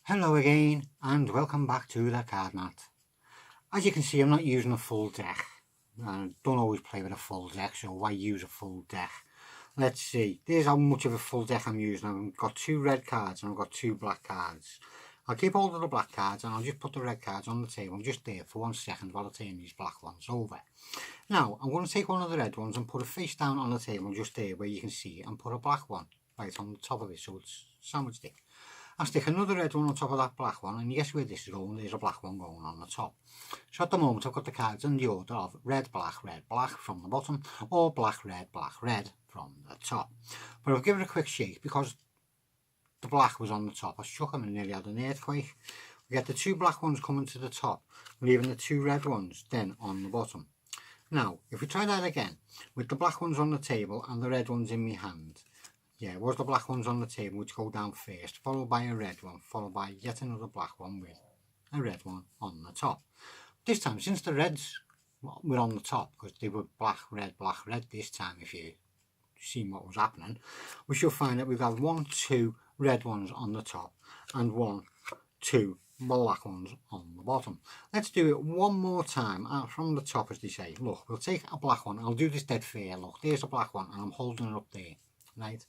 Hello again and welcome back to the card mat. As you can see, I'm not using a full deck. I don't always play with a full deck, so why use a full deck? Let's see, there's how much of a full deck I'm using. I've got 2 red cards and I've got 2 black cards. I'll keep hold of the black cards and I'll just put the red cards on the table just there for 1 second while I turn these black ones over. Now, I'm going to take one of the red ones and put it face down on the table just there where you can see it, and put a black one right on the top of it so it's sandwiched it. I'll stick another red one on top of that black one, and guess where this is going? There's a black one going on the top. So at the moment I've got the cards in the order of red, black from the bottom, or black, red from the top. But I've given it a quick shake because the black was on the top. I shook them and nearly had an earthquake. We get the 2 black ones coming to the top, leaving the 2 red ones then on the bottom. Now, if we try that again, with the black ones on the table and the red ones in my hand, yeah, it was the black ones on the table which go down first, followed by a red one, followed by yet another black one with a red one on the top. This time, since the reds were on the top, because they were black, red this time, if you seen what was happening, we shall find that we've got 1, 2 red ones on the top and 1, 2 black ones on the bottom. Let's do it one more time from the top, as they say. Look, we'll take a black one. I'll do this dead fair. Look, there's a black one and I'm holding it up there, right?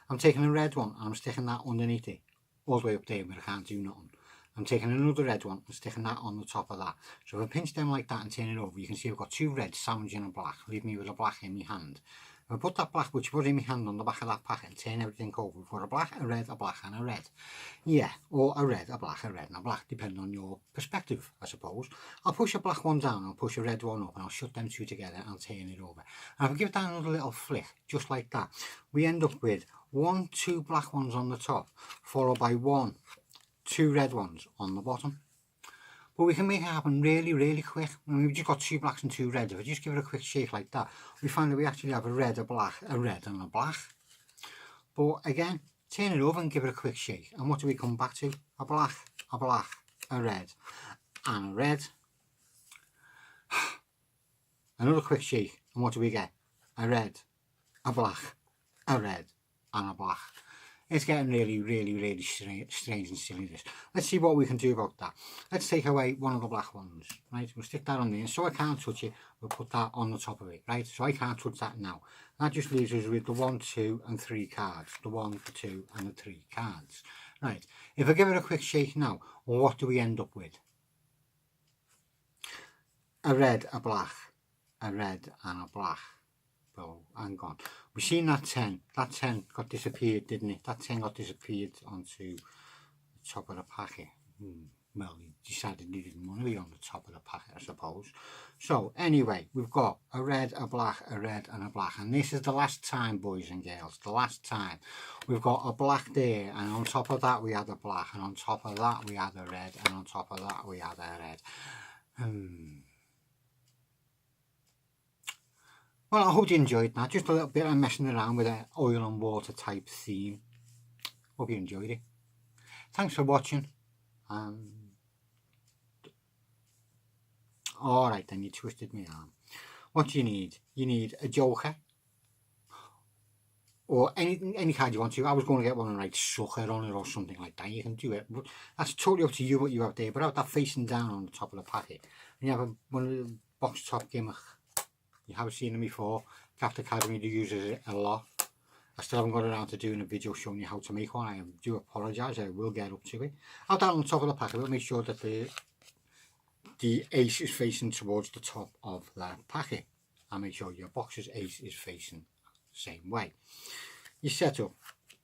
I'm taking a red one and I'm sticking that underneath it, all the way up there where I can't do nothing. I'm taking another red one and sticking that on the top of that. So if I pinch them like that and turn it over, you can see I've got 2 reds sandwiching a black, leaving me with a black in my hand. If I put that black which was in my hand on the back of that packet and turn everything over, we've got a black, a red, a black and a red. Yeah, or a red, a black and a black, depending on your perspective, I suppose. I'll push a black one down, I'll push a red one up, and I'll shut them 2 together and turn it over. And if I give that another little flick, just like that, we end up with 1, 2 black ones on the top, followed by 1, 2 red ones on the bottom. But we can make it happen really quick. I mean, we've just got 2 blacks and 2 reds. If I just give it a quick shake like that, we find that we actually have a red, a black, a red and a black. But again, turn it over and give it a quick shake. And what do we come back to? A black, a red and a red. Another quick shake. And what do we get? A red, a black, a red and a black. It's getting really strange and silly, this. Let's see what we can do about that. Let's take away one of the black ones, right? We'll stick that on there. So I can't touch it, we'll put that on the top of it, right? So I can't touch that now. That just leaves us with the 1, 2 and 3 cards. The 1, the 2 and the 3 cards. Right, if I give it a quick shake now, what do we end up with? A red, a black, a red and a black. Oh, hang on. We've seen that 10. That 10 got disappeared, didn't it? That 10 got disappeared onto the top of the packet. Well, he decided he didn't want to be on the top of the packet, I suppose. So, anyway, we've got a red, a black, a red and a black. And this is the last time, boys and girls. The last time. We've got a black there. And on top of that, we had a black. And on top of that, we had a red. And on top of that, we had a red. Well, I hope you enjoyed that. Just a little bit of messing around with an oil and water type theme. Hope you enjoyed it. Thanks for watching. Alright then, you twisted my arm. What do you need? You need a joker. Or any card you want to. I was going to get one like sucker on it or something like that. You can do it. But that's totally up to you what you have there. But have that facing down on the top of the packet. And you have one of the box top gimmick. You haven't seen them before. Gaffed Academy do use it a lot. I still haven't got around to doing a video showing you how to make one. I do apologise. I will get up to it. I'll down on the top of the packet, but make sure that the ace is facing towards the top of that packet. And make sure your box's ace is facing the same way. You set up,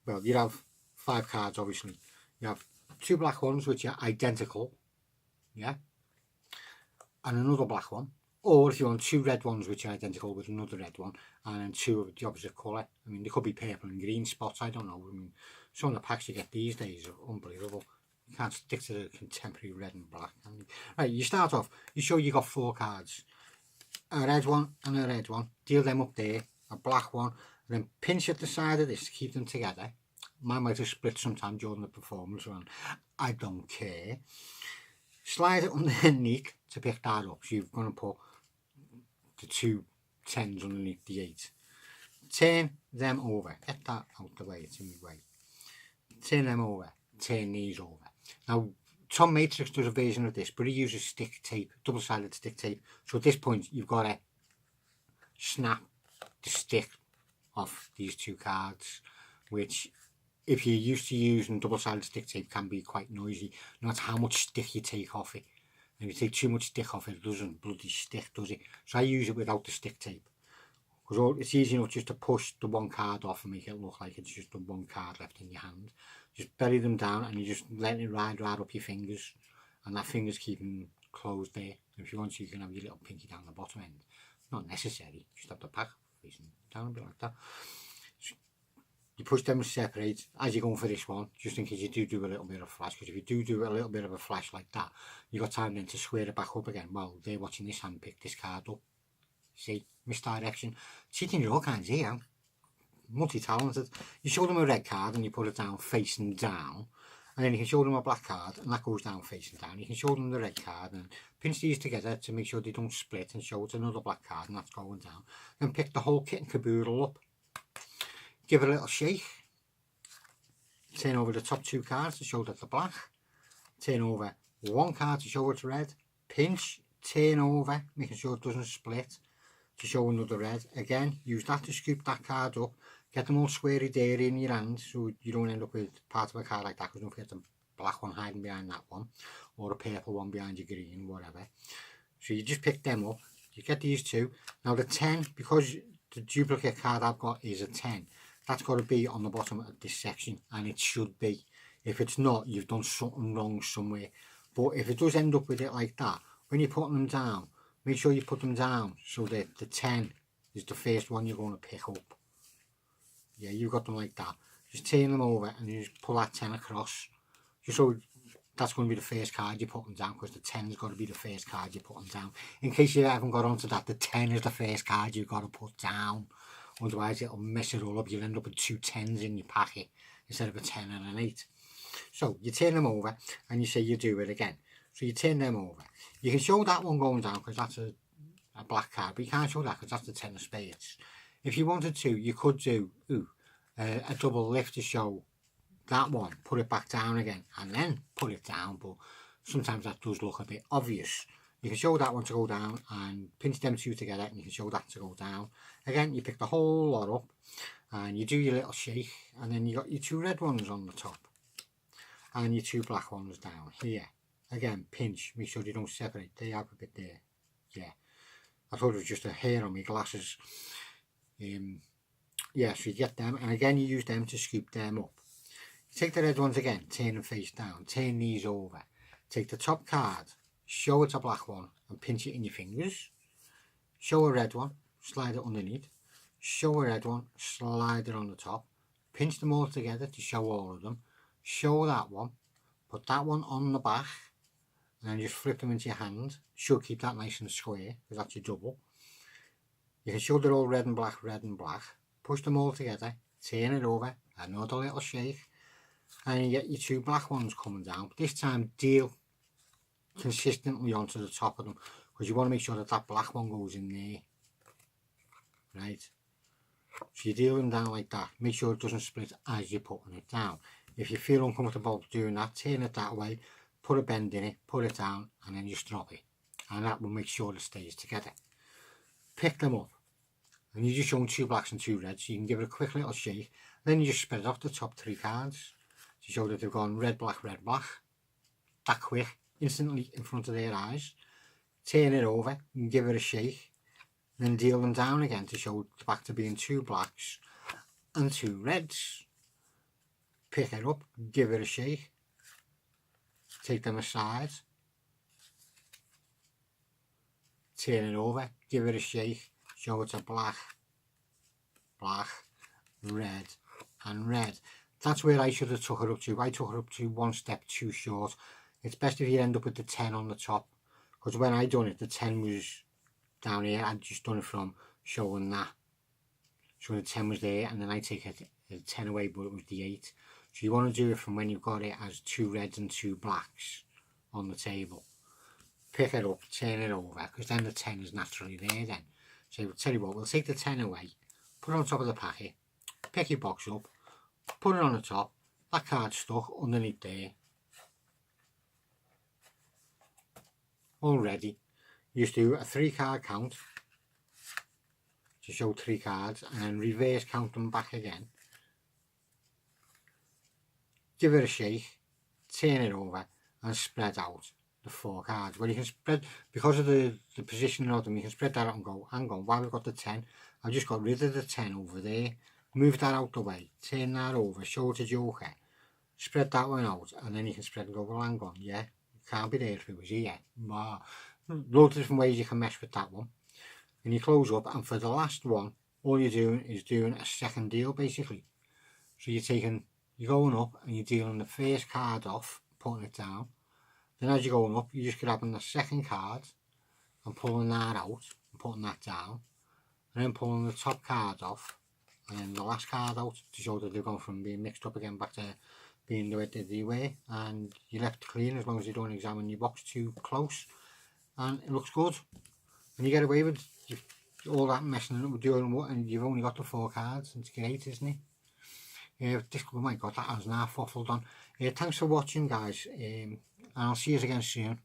well, you have 5 cards obviously. You have 2 black ones which are identical. Yeah. And another black one. Or if you want 2 red ones which are identical with another red one, and then 2 of the opposite colour. I mean, they could be purple and green spots, I don't know. I mean, some of the packs you get these days are unbelievable. You can't stick to the contemporary red and black. Right, you start off, you show you got 4 cards. A red one and a red one. Deal them up there. A black one. And then pinch at the side of this to keep them together. Mine might have split sometime during the performance run. I don't care. Slide it underneath to pick that up. So you're going to put the 2 10s underneath the 8. Turn them over. Get that out the way, it's in my way. Turn them over. Turn these over. Now, Tom Matriq does a version of this, but he uses stick tape, double-sided stick tape. So at this point, you've got to snap the stick off these two cards, which, if you're used to using double-sided stick tape, can be quite noisy, no matter how much stick you take off it. And if you take too much stick off it, it doesn't bloody stick, does it? So I use it without the stick tape, because it's easy enough just to push the one card off and make it look like it's just the one card left in your hand. Just bury them down and you just let it ride right up your fingers, and that finger's keeping closed there. If you want to, you can have your little pinky down the bottom end. Not necessary, just have the pack facing down a bit like that. So you push them separate as you're going for this one, just in case you do a little bit of flash, because if you do a little bit of a flash like that, you got time then to square it back up again while they're watching this hand pick this card up. See, misdirection. Cheating your all kinds here, multi-talented. You show them a red card and you put it down facing down, and then you can show them a black card and that goes down facing down. You can show them the red card and pinch these together to make sure they don't split, and show it another black card and that's going down. Then pick the whole kit and caboodle up, give it a little shake, turn over the top two cards to show that they're black, turn over one card to show it's red, pinch, turn over, making sure it doesn't split, to show another red. Again, use that to scoop that card up, get them all squarey there in your hand so you don't end up with part of a card like that, because don't forget the black one hiding behind that one, or a purple one behind your green, whatever. So you just pick them up, you get these two. Now the 10, because the duplicate card I've got is a 10, that's got to be on the bottom of this section, and it should be. If it's not, you've done something wrong somewhere. But if it does end up with it like that, when you're putting them down, make sure you put them down so that the 10 is the first one you're going to pick up. Yeah, you've got them like that. Just turn them over and you just pull that 10 across. Just so that's going to be the first card you put them down, because the 10's got to be the first card you put them down. In case you haven't got onto that, the 10 is the first card you've got to put down. Otherwise it'll mess it all up. You'll end up with two 10s in your packet instead of a 10 and an 8. So you turn them over and you say you do it again. So you turn them over. You can show that one going down because that's a black card, but you can't show that because that's the 10 of spades. If you wanted to, you could do a double lift to show that one, put it back down again, and then put it down, but sometimes that does look a bit obvious. You can show that one to go down and pinch them two together, and you can show that to go down. Again, you pick the whole lot up and you do your little shake, and then you got your two red ones on the top and your two black ones down here. Again, pinch, make sure they don't separate. They have a bit there. Yeah, I thought it was just a hair on my glasses. Yeah, so you get them, and again you use them to scoop them up. You take the red ones again, turn them face down, turn these over. Take the top card, show it's a black one, and pinch it in your fingers. Show a red one, slide it underneath. Show a red one, slide it on the top. Pinch them all together to show all of them. Show that one, put that one on the back, and then just flip them into your hand. Should keep that nice and square, because that's your double. You can show they're all red and black, push them all together, turn it over, another little shake, and you get your two black ones coming down. But this time deal consistently onto the top of them, because you want to make sure that that black one goes in there. Right, so you deal them down like that, make sure it doesn't split as you're putting it down. If you feel uncomfortable doing that, turn it that way, put a bend in it, put it down, and then just drop it, and that will make sure it stays together. Pick them up, and you just show them two blacks and two reds, so you can give it a quick little shake. Then you just spread off the top three cards to show that they've gone red, black, that quick, instantly in front of their eyes. Turn it over and give it a shake, then deal them down again to show it's back to being two blacks and two reds. Pick it up, give it a shake, take them aside, turn it over, give it a shake, show it's a black, red and red. That's where I should have took it up to. I took it up to one step too short. It's best if you end up with the 10 on the top, because when I done it, the 10 was down here. I'd just done it from showing that, so the 10 was there, and then I take it the 10 away, but it was the 8. So you want to do it from when you've got it as two reds and two blacks on the table. Pick it up, turn it over, because then the 10 is naturally there then. So we'll tell you what, we'll take the 10 away, put it on top of the packet, pick your box up, put it on the top, that card's stuck underneath there. already, you just do a 3 card count to show 3 cards, and then reverse count them back again. Give it a shake, turn it over, and spread out the 4 cards. Well, you can spread, because of the positioning of them, you can spread that out and go, hang on, while we've got the 10, I've just got rid of the 10 over there, move that out the way, turn that over, show it to Joker, spread that one out, and then you can spread and go, well, hang on, yeah, it can't be there if it was here. Loads of different ways you can mess with that one. And you close up, and for the last one, all you're doing is doing a second deal, basically. So you're going up and you're dealing the first card off, putting it down. Then as you're going up, you're just grabbing the second card and pulling that out and putting that down. And then pulling the top card off and then the last card out to show that they've gone from being mixed up again back to being the way they were. And you're left clean as long as you don't examine your box too close. And it looks good. And you get away with all that messing up with doing what, and you've only got the 4 cards. It's great, isn't it? Oh my god, that has now waffled on. Thanks for watching, guys, and I'll see you again soon.